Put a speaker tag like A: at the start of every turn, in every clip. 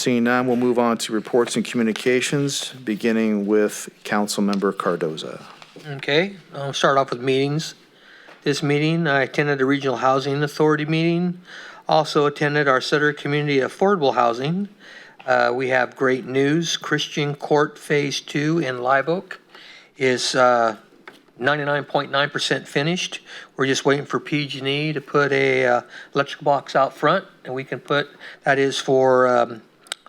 A: Seeing none, we'll move on to reports and communications, beginning with Councilmember Cardoza.
B: Okay, I'll start off with meetings. This meeting, I attended the Regional Housing Authority meeting, also attended our Sutter Community Affordable Housing. We have great news. Christian Court Phase 2 in Live Oak is 99.9% finished. We're just waiting for PG&E to put a electrical box out front, and we can put, that is for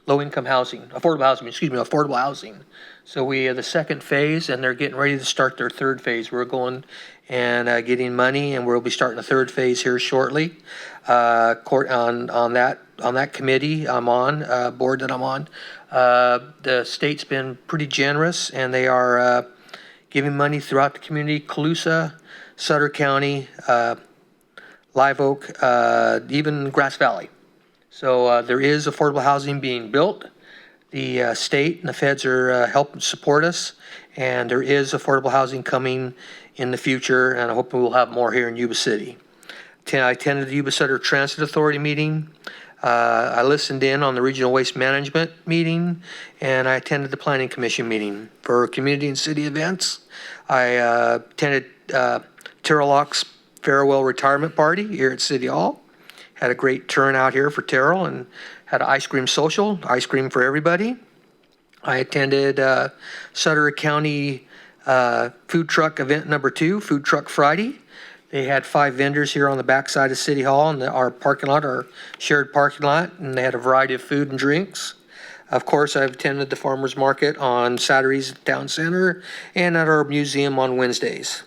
B: low-income housing, affordable housing. So we have the second phase, and they're getting ready to start their third phase. We're going and getting money, and we'll be starting the third phase here shortly. On that committee I'm on, board that I'm on, the state's been pretty generous, and they are giving money throughout the community: Colusa, Sutter County, Live Oak, even Grass Valley. So there is affordable housing being built. The state and the feds are helping support us, and there is affordable housing coming in the future, and I hope we'll have more here in Yuba City. I attended the Yuba Center Transit Authority meeting. I listened in on the Regional Waste Management meeting, and I attended the Planning Commission meeting. For community and city events, I attended Terrell Locke's farewell retirement party here at City Hall. Had a great turnout here for Terrell, and had an ice cream social, ice cream for everybody. I attended Sutter County food truck event number 2, Food Truck Friday. They had 5 vendors here on the backside of City Hall in our parking lot, our shared parking lot, and they had a variety of food and drinks. Of course, I've attended the farmers market on Saturdays at Town Center and at our museum on Wednesdays.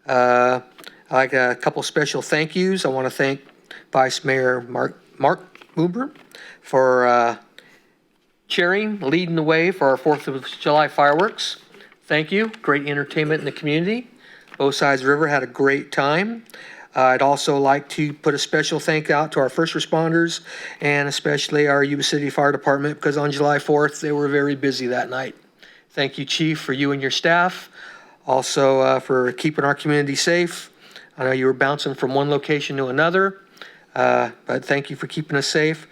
B: I like a couple special thank yous. I want to thank Vice Mayor Mark Huber for leading the way for our 4th of July fireworks. Thank you. Great entertainment in the community. Both sides of the river had a great time. I'd also like to put a special thank out to our first responders, and especially our Yuba City Fire Department, because on July 4th, they were very busy that night. Thank you, Chief, for you and your staff. Also for keeping our community safe. I know you were bouncing from one location to another, but thank you for keeping us safe.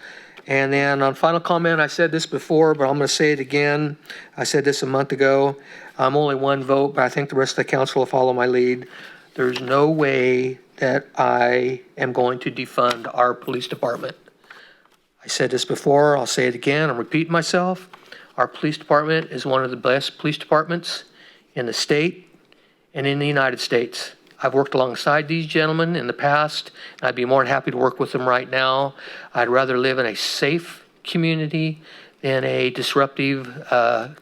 B: And then on final comment, I said this before, but I'm going to say it again. I said this a month ago. I'm only one vote, but I think the rest of the council will follow my lead. There's no way that I am going to defund our police department. I said this before, I'll say it again, I'm repeating myself. Our police department is one of the best police departments in the state and in the United States. I've worked alongside these gentlemen in the past, and I'd be more than happy to work with them right now. I'd rather live in a safe community than a disruptive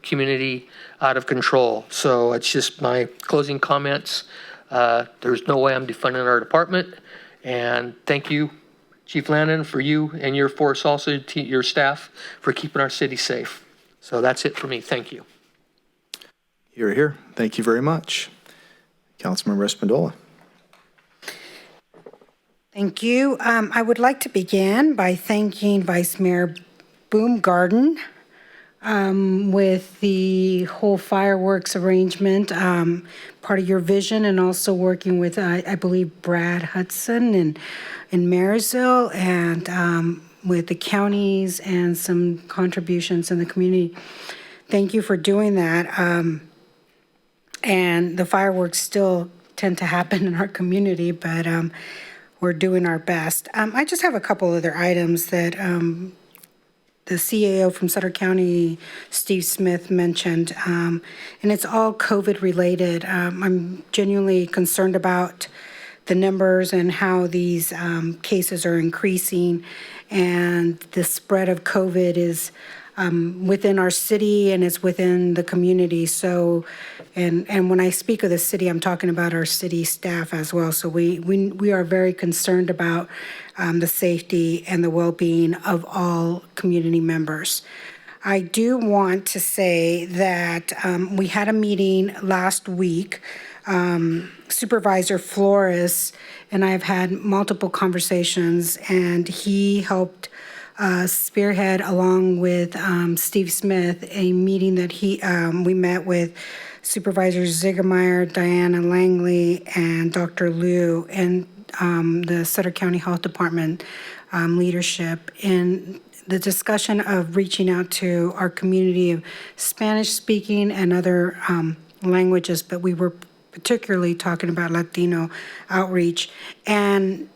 B: community out of control. So it's just my closing comments. There's no way I'm defunding our department. And thank you, Chief Landon, for you and your force, also your staff, for keeping our city safe. So that's it for me. Thank you.
A: You're here. Thank you very much. Councilmember Espandola.
C: Thank you. I would like to begin by thanking Vice Mayor Baumgarten with the whole fireworks arrangement, part of your vision, and also working with, I believe, Brad Hudson in Marysville, and with the counties and some contributions in the community. Thank you for doing that. And the fireworks still tend to happen in our community, but we're doing our best. I just have a couple other items that the CAO from Sutter County, Steve Smith, mentioned, and it's all COVID related. I'm genuinely concerned about the numbers and how these cases are increasing, and the spread of COVID is within our city and it's within the community. So, and when I speak of the city, I'm talking about our city staff as well. So we are very concerned about the safety and the well-being of all community members. I do want to say that we had a meeting last week. Supervisor Flores and I have had multiple conversations, and he helped spearhead, along with Steve Smith, a meeting that we met with Supervisor Ziegemeyer, Diana Langley, and Dr. Liu, and the Sutter County Health Department leadership. And the discussion of reaching out to our community of Spanish-speaking and other languages, but we were particularly talking about Latino outreach. And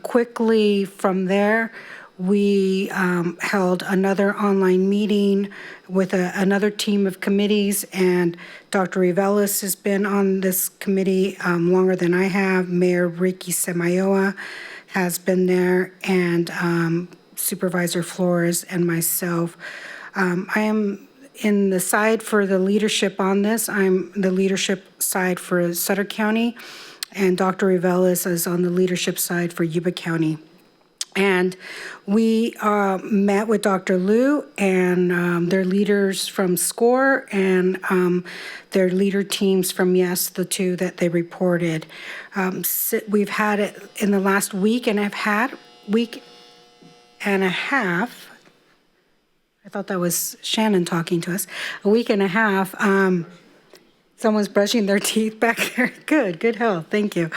C: quickly from there, we held another online meeting with another team of committees, and Dr. Rivelis has been on this committee longer than I have. Mayor Ricky Semayoa has been there, and Supervisor Flores and myself. I am in the side for the leadership on this. I'm the leadership side for Sutter County, and Dr. Rivelis is on the leadership side for Yuba County. And we met with Dr. Liu and their leaders from SCORE and their leader teams from YES, the two that they reported. We've had it in the last week and a half. I thought that was Shannon talking to us. A week and a half. Someone's brushing their teeth back there. Good health. Thank you.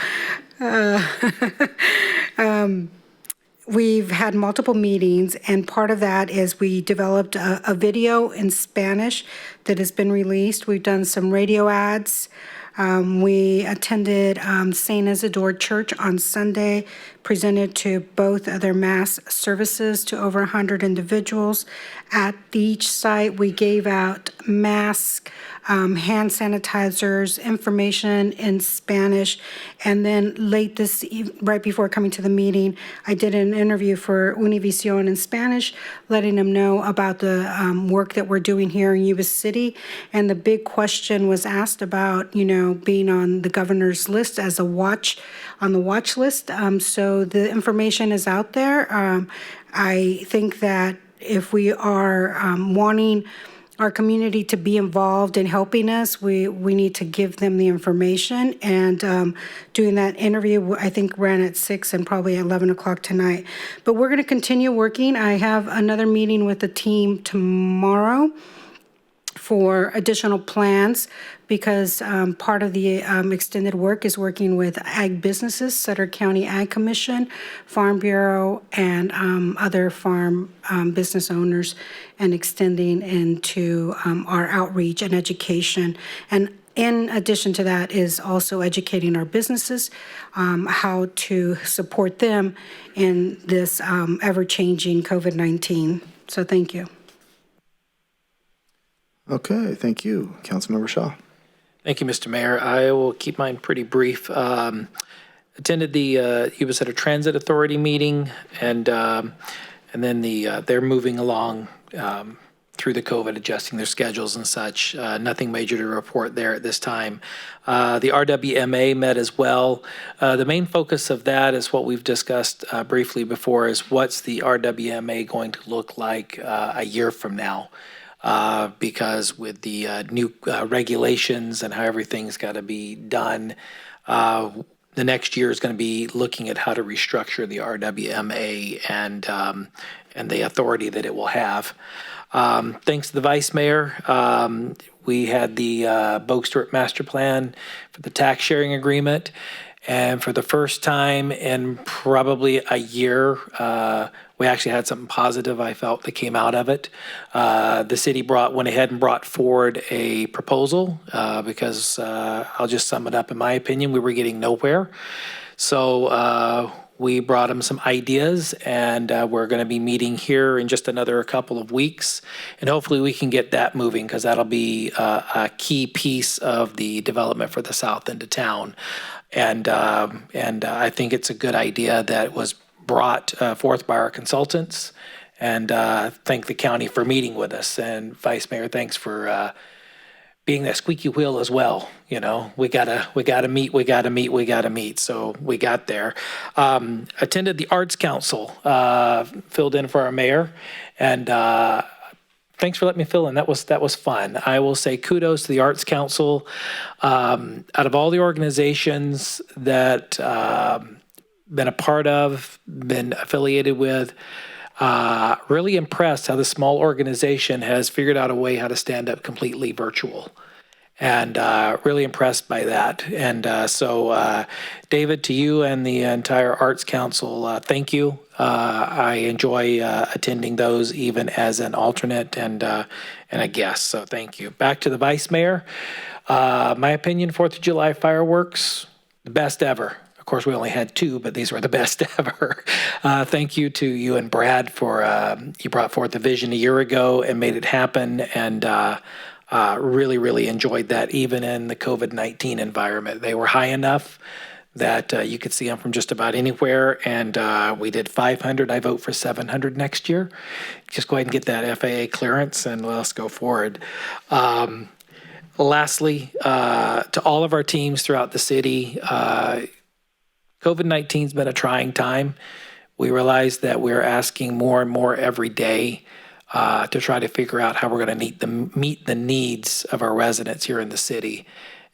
C: We've had multiple meetings, and part of that is we developed a video in Spanish that has been released. We've done some radio ads. We attended St. Isidore Church on Sunday, presented to both of their mass services to over 100 individuals. At each site, we gave out masks, hand sanitizers, information in Spanish, and then right before coming to the meeting, I did an interview for Univision in Spanish, letting them know about the work that we're doing here in Yuba City. And the big question was asked about, being on the governor's list as on the watch list. So the information is out there. I think that if we are wanting our community to be involved in helping us, we need to give them the information. And doing that interview, I think, ran at 6 and probably 11 o'clock tonight. But we're going to continue working. I have another meeting with the team tomorrow for additional plans, because part of the extended work is working with ag businesses, Sutter County Ag Commission, Farm Bureau, and other farm business owners, and extending into our outreach and education. And in addition to that is also educating our businesses how to support them in this ever-changing COVID-19. So thank you.
A: Okay, thank you. Councilmember Shaw.
D: Thank you, Mr. Mayor. I will keep mine pretty brief. Attended the Yuba City Transit Authority meeting, and then they're moving along through the COVID, adjusting their schedules and such. Nothing major to report there at this time. The RWMA met as well. The main focus of that is what we've discussed briefly before, is what's the RWMA going to look like a year from now. Because with the new regulations and how everything's got to be done, the next year is going to be looking at how to restructure the RWMA and the authority that it will have. Thanks to the Vice Mayor, we had the Bogue Stewart Master Plan for the tax sharing agreement. And for the first time in probably a year, we actually had something positive, I felt, that came out of it. The city went ahead and brought forward a proposal because I'll just sum it up. In my opinion, we were getting nowhere. So we brought them some ideas, and we're going to be meeting here in just another couple of weeks. And hopefully we can get that moving, because that'll be a key piece of the development for the south end of town. And I think it's a good idea that was brought forth by our consultants, and thank the county for meeting with us. And Vice Mayor, thanks for being that squeaky wheel as well. We gotta meet. So we got there. Attended the Arts Council, filled in for our mayor, and thanks for letting me fill in. That was fun. I will say kudos to the Arts Council. Out of all the organizations that been a part of, been affiliated with, really impressed how the small organization has figured out a way how to stand up completely virtual. and really impressed by that. And so, David, to you and the entire Arts Council, thank you. I enjoy attending those even as an alternate and a guest, so thank you. Back to the Vice Mayor. My opinion, 4th of July fireworks, the best ever. Of course, we only had 2, but these were the best ever. Thank you to you and Brad for, you brought forth the vision a year ago and made it happen, and really, really enjoyed that even in the COVID-19 environment. They were high enough that you could see them from just about anywhere, and we did 500. I vote for 700 next year. Just go ahead and get that FAA clearance, and let's go forward. Lastly, to all of our teams throughout the city, COVID-19's been a trying time. We realize that we're asking more and more every day to try to figure out how we're going to meet the needs of our residents here in the city.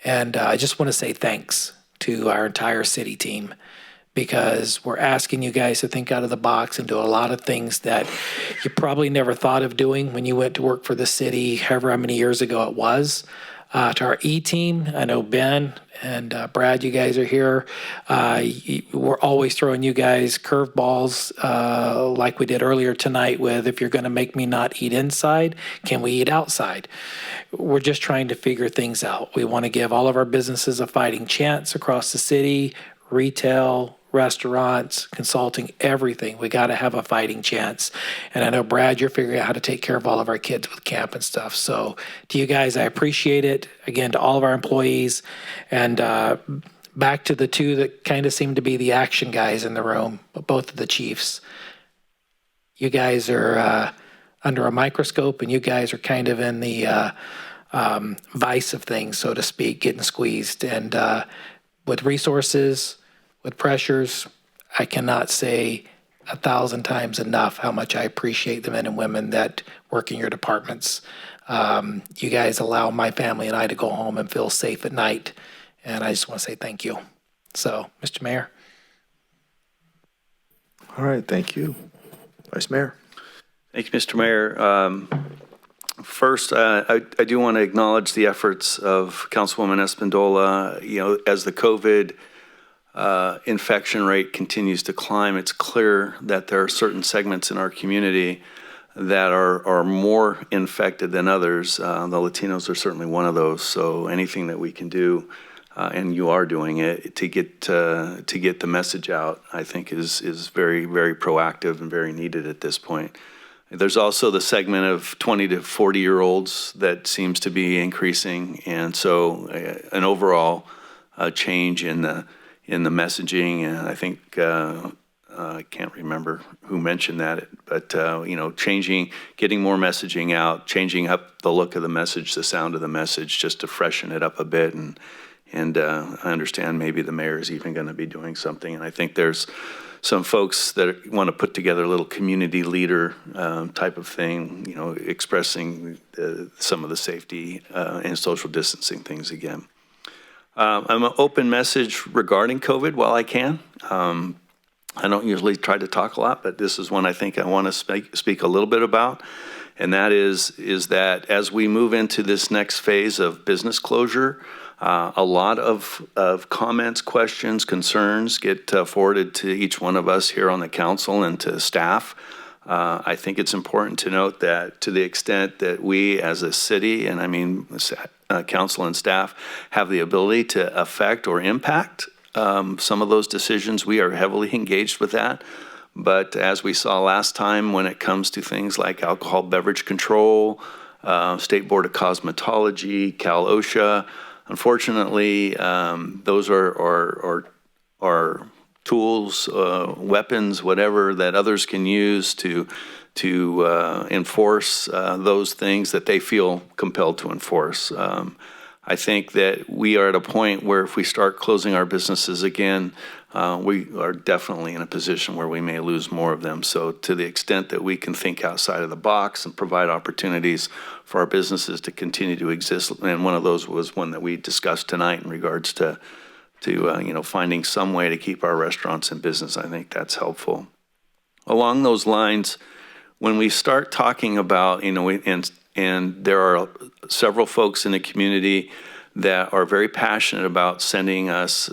D: And I just want to say thanks to our entire city team, because we're asking you guys to think out of the box and do a lot of things that you probably never thought of doing when you went to work for the city, however many years ago it was. To our E-team, I know Ben and Brad, you guys are here. We're always throwing you guys curveballs like we did earlier tonight with, if you're going to make me not eat inside, can we eat outside? We're just trying to figure things out. We want to give all of our businesses a fighting chance across the city, retail, restaurants, consulting, everything. We got to have a fighting chance. And I know, Brad, you're figuring out how to take care of all of our kids with camp and stuff. So to you guys, I appreciate it. Again, to all of our employees. And back to the 2 that kind of seem to be the action guys in the room, both of the chiefs. You guys are under a microscope, and you guys are kind of in the vice of things, so to speak, getting squeezed. And with resources, with pressures, I cannot say 1,000 times enough how much I appreciate the men and women that work in your departments. You guys allow my family and I to go home and feel safe at night, and I just want to say thank you. So, Mr. Mayor.
A: All right, thank you. Vice Mayor.
E: Thank you, Mr. Mayor. First, I do want to acknowledge the efforts of Councilwoman Espandola. You know, as the COVID infection rate continues to climb, it's clear that there are certain segments in our community that are more infected than others. The Latinos are certainly one of those. So anything that we can do, and you are doing it, to get the message out, I think is very, very proactive and very needed at this point. There's also the segment of 20 to 40-year-olds that seems to be increasing, and so an overall change in the messaging. And I think I can't remember who mentioned that, but you know, getting more messaging out, changing up the look of the message, the sound of the message, just to freshen it up a bit. And I understand maybe the mayor is even going to be doing something. And I think there's some folks that want to put together a little community leader type of thing, you know, expressing some of the safety and social distancing things again. I'm an open message regarding COVID while I can. I don't usually try to talk a lot, but this is one I think I want to speak a little bit about. And that is that as we move into this next phase of business closure, a lot of comments, questions, concerns get forwarded to each one of us here on the council and to staff. I think it's important to note that to the extent that we as a city, and I mean council and staff, have the ability to affect or impact some of those decisions, we are heavily engaged with that. But as we saw last time, when it comes to things like alcohol beverage control, State Board of Cosmetology, Cal OSHA, unfortunately, those are tools, weapons, whatever that others can use to enforce those things that they feel compelled to enforce. I think that we are at a point where if we start closing our businesses again, we are definitely in a position where we may lose more of them. So to the extent that we can think outside of the box and provide opportunities for our businesses to continue to exist, and one of those was one that we discussed tonight in regards to you know, finding some way to keep our restaurants in business, I think that's helpful. Along those lines, when we start talking about, you know, and there are several folks in the community that are very passionate about sending us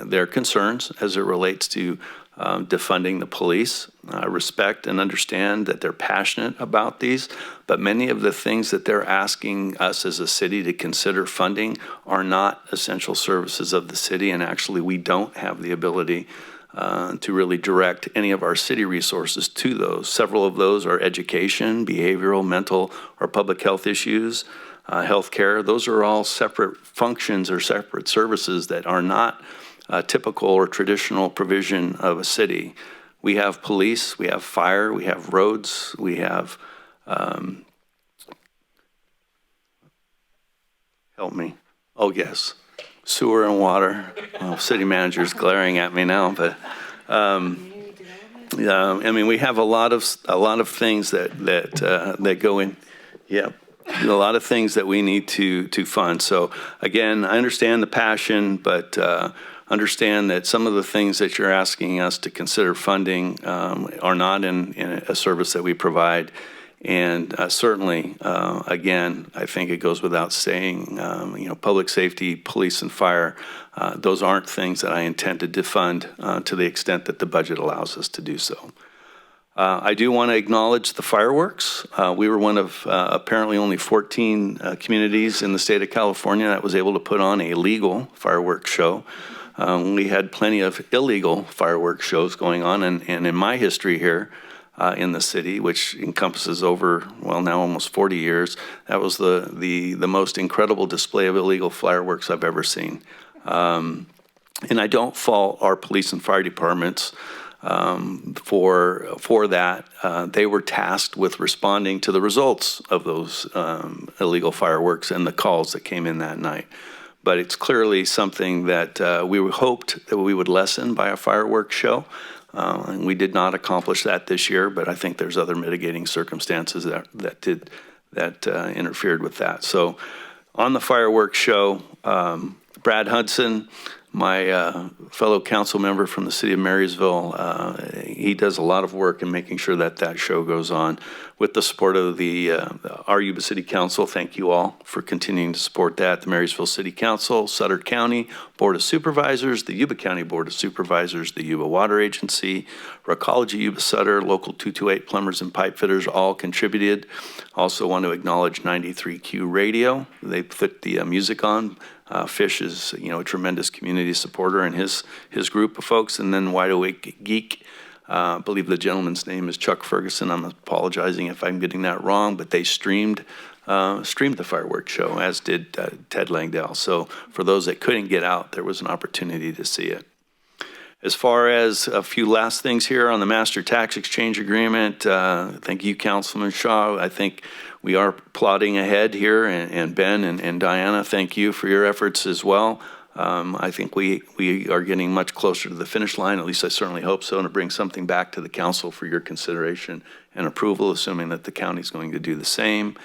E: their concerns as it relates to defunding the police. I respect and understand that they're passionate about these, but many of the things that they're asking us as a city to consider funding are not essential services of the city, and actually we don't have the ability to really direct any of our city resources to those. Several of those are education, behavioral, mental, or public health issues, healthcare. Those are all separate functions or separate services that are not typical or traditional provision of a city. We have police, we have fire, we have roads, we have, help me, oh yes, sewer and water. Well, city manager's glaring at me now, but yeah, I mean, we have a lot of things that go in. Yeah, a lot of things that we need to fund. So again, I understand the passion, but understand that some of the things that you're asking us to consider funding are not in a service that we provide. And certainly, again, I think it goes without saying, public safety, police and fire, those aren't things that I intend to defund to the extent that the budget allows us to do so. I do want to acknowledge the fireworks. We were one of apparently only 14 communities in the state of California that was able to put on a legal fireworks show. We had plenty of illegal fireworks shows going on, and in my history here in the city, which encompasses over, well, now almost 40 years, that was the most incredible display of illegal fireworks I've ever seen. And I don't fault our police and fire departments for that. They were tasked with responding to the results of those illegal fireworks and the calls that came in that night. But it's clearly something that we hoped that we would lessen by a fireworks show. And we did not accomplish that this year, but I think there's other mitigating circumstances that interfered with that. So on the fireworks show, Brad Hudson, my fellow council member from the city of Marysville, he does a lot of work in making sure that that show goes on with the support of our Yuba City Council. Thank you all for continuing to support that. The Marysville City Council, Sutter County Board of Supervisors, the Yuba County Board of Supervisors, the Yuba Water Agency, Recology Yuba Sutter, Local 228 Plumbers and Pipe Fitters all contributed. Also want to acknowledge 93Q Radio. They put the music on. Fish is, a tremendous community supporter, and his group of folks. And then Wide Awake Geek, I believe the gentleman's name is Chuck Ferguson. I'm apologizing if I'm getting that wrong, but they streamed the fireworks show, as did Ted Langdell. So for those that couldn't get out, there was an opportunity to see it. As far as a few last things here on the Master Tax Exchange Agreement, thank you, Councilman Shaw. I think we are plodding ahead here, and Ben and Diana, thank you for your efforts as well. I think we are getting much closer to the finish line, at least I certainly hope so, and to bring something back to the council for your consideration and approval, assuming that the county is going to do the same.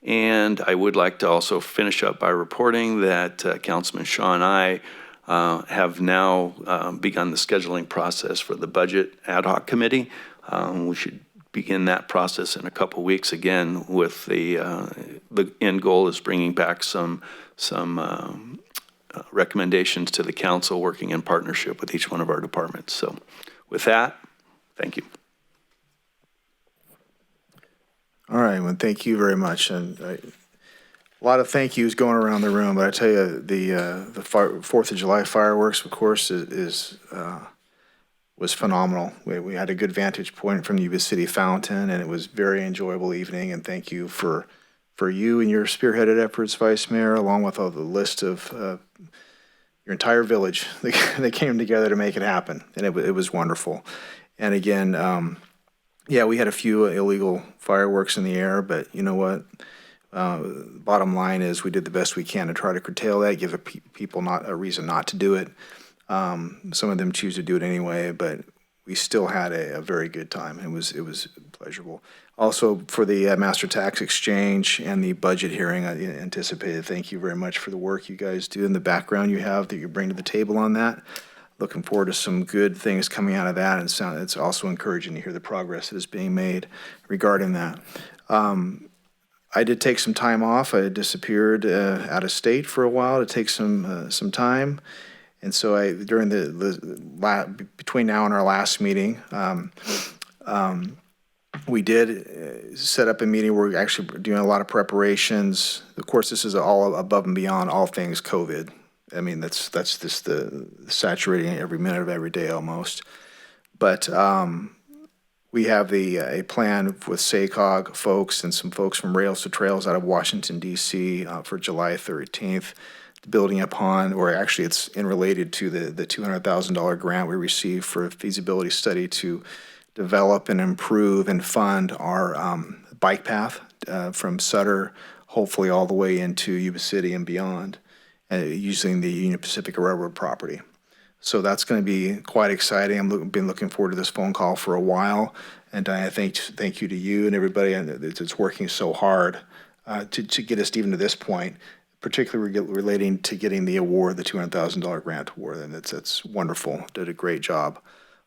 E: And I would like to also finish up by reporting that Councilman Shaw and I have now begun the scheduling process for the Budget Ad Hoc Committee. We should begin that process in a couple weeks, again, with the end goal is bringing back some recommendations to the council, working in partnership with each one of our departments. So with that, thank you.
A: All right, well, thank you very much. And a lot of thank yous going around the room, but I tell you, the 4th of July fireworks, of course, was phenomenal. We had a good vantage point from the Yuba City Fountain, and it was a very enjoyable evening. And thank you for you and your spearheaded efforts, Vice Mayor, along with all the list of your entire village that came together to make it happen. And it was wonderful. And again, yeah, we had a few illegal fireworks in the air, but you know what? Bottom line is we did the best we can to try to curtail that, give people not a reason not to do it. Some of them choose to do it anyway, but we still had a very good time. It was pleasurable. Also, for the Master Tax Exchange and the budget hearing, I anticipated. Thank you very much for the work you guys do and the background you have that you bring to the table on that. Looking forward to some good things coming out of that, and it's also encouraging to hear the progress that is being made regarding that. I did take some time off. I had disappeared out of state for a while to take some time. And so during between now and our last meeting, we did set up a meeting where we're actually doing a lot of preparations. Of course, this is all above and beyond all things COVID. I mean, that's just the saturating every minute of every day almost. But we have a plan with SACOG folks and some folks from Rails to Trails out of Washington, D.C. For July 13th, building upon, or actually it's related to the $200,000 grant we received for a feasibility study to develop and improve and fund our bike path from Sutter, hopefully all the way into Yuba City and beyond, using the Union Pacific Railroad property. So that's going to be quite exciting. I've been looking forward to this phone call for a while, and I thank you to you and everybody that's working so hard to get us even to this point, particularly relating to getting the award, the $200,000 grant award, and it's wonderful. Did a great job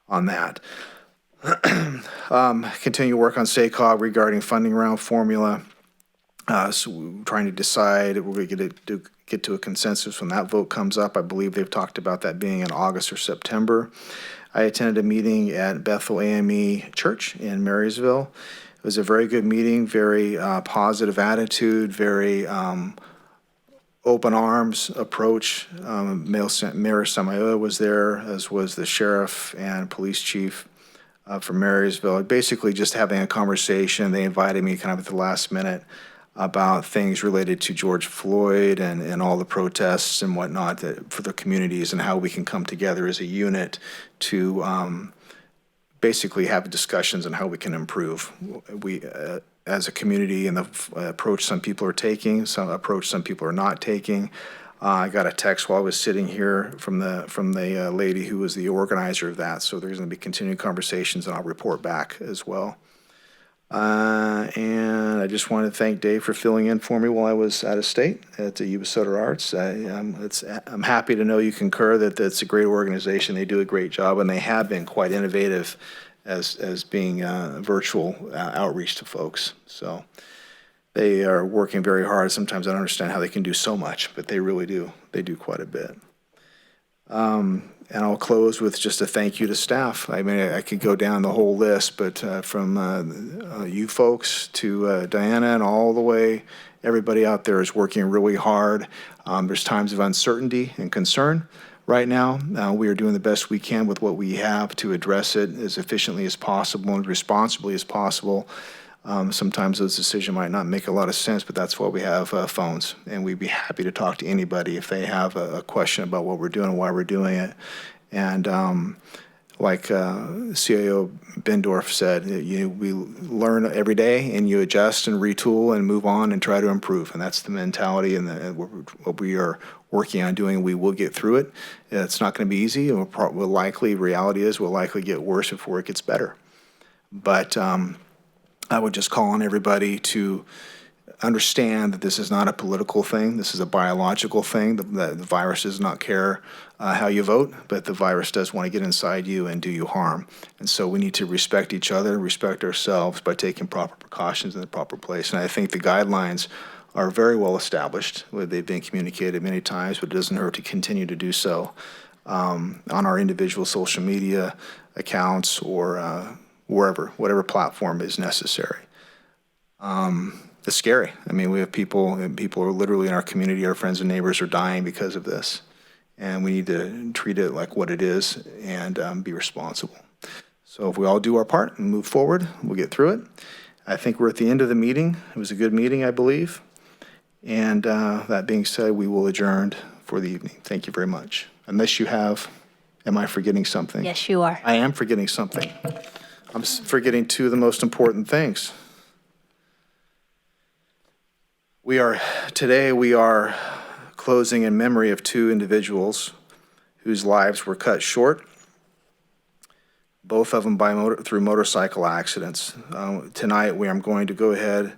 A: on that. Continue work on SACOG regarding funding round formula. So we're trying to decide, we're going to get to a consensus when that vote comes up. I believe they've talked about that being in August or September. I attended a meeting at Bethel AME Church in Marysville. It was a very good meeting, very positive attitude, very open arms approach. Mayor Samayoa was there, as was the sheriff and police chief from Marysville. Basically just having a conversation. They invited me kind of at the last minute about things related to George Floyd and all the protests and whatnot for the communities and how we can come together as a unit to basically have discussions on how we can improve. We, as a community, and the approach some people are taking, some approach some people are not taking. I got a text while I was sitting here from the lady who was the organizer of that. So there's going to be continuing conversations, and I'll report back as well. And I just want to thank Dave for filling in for me while I was out of state at the Yuba City Arts. I'm happy to know you concur that it's a great organization. They do a great job, and they have been quite innovative as being virtual outreach to folks. So they are working very hard. Sometimes I don't understand how they can do so much, but they really do. They do quite a bit. And I'll close with just a thank you to staff. I mean, I could go down the whole list, but from you folks to Diana and all the way, everybody out there is working really hard. There's times of uncertainty and concern right now. We are doing the best we can with what we have to address it as efficiently as possible and responsibly as possible. Sometimes those decisions might not make a lot of sense, but that's why we have phones, and we'd be happy to talk to anybody if they have a question about what we're doing and why we're doing it. And like CIO Bendorf said, we learn every day, and you adjust and retool and move on and try to improve. And that's the mentality and what we are working on doing. We will get through it. It's not going to be easy. Reality is we'll likely get worse before it gets better. But I would just call on everybody to understand that this is not a political thing. This is a biological thing. The virus does not care how you vote, but the virus does want to get inside you and do you harm. And so we need to respect each other, respect ourselves by taking proper precautions in the proper place. And I think the guidelines are very well established. They've been communicated many times, but it doesn't hurt to continue to do so on our individual social media accounts or whatever platform is necessary. It's scary. I mean, we have people are literally in our community, our friends and neighbors are dying because of this. And we need to treat it like what it is and be responsible. So if we all do our part and move forward, we'll get through it. I think we're at the end of the meeting. It was a good meeting, I believe. And that being said, we will adjourn for the evening. Thank you very much. Unless you have, am I forgetting something?
F: Yes, you are.
A: I am forgetting something. I'm forgetting two of the most important things. Today we are closing in memory of two individuals whose lives were cut short, both of them through motorcycle accidents. Tonight I'm going to go ahead,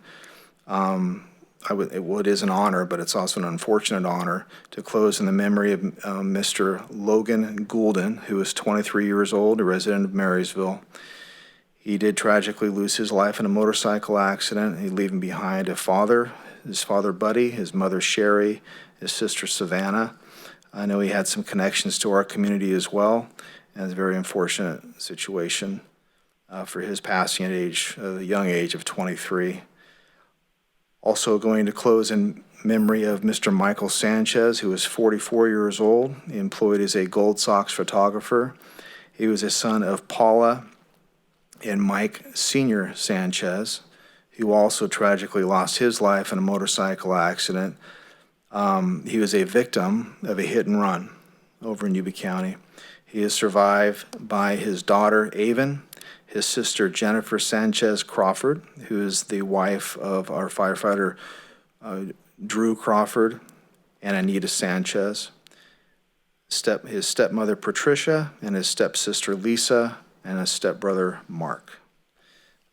A: it is an honor, but it's also an unfortunate honor to close in the memory of Mr. Logan Goulden, who is 23 years old, a resident of Marysville. He did tragically lose his life in a motorcycle accident. He leaving behind a father, his father Buddy, his mother Sherry, his sister Savannah. I know he had some connections to our community as well, and it's a very unfortunate situation for his passing at the young age of 23. Also going to close in memory of Mr. Michael Sanchez, who was 44 years old, employed as a Gold Sox photographer. He was a son of Paula and Mike Sr. Sanchez, who also tragically lost his life in a motorcycle accident. He was a victim of a hit and run over in Yuba County. He is survived by his daughter, Avon, his sister, Jennifer Sanchez Crawford, who is the wife of our firefighter, Drew Crawford, and Anita Sanchez, his stepmother, Patricia, and his stepsister, Lisa, and his stepbrother, Mark.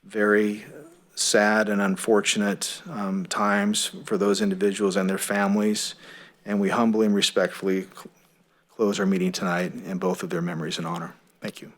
A: Very sad and unfortunate times for those individuals and their families, and we humbly and respectfully close our meeting tonight in both of their memories and honor. Thank you.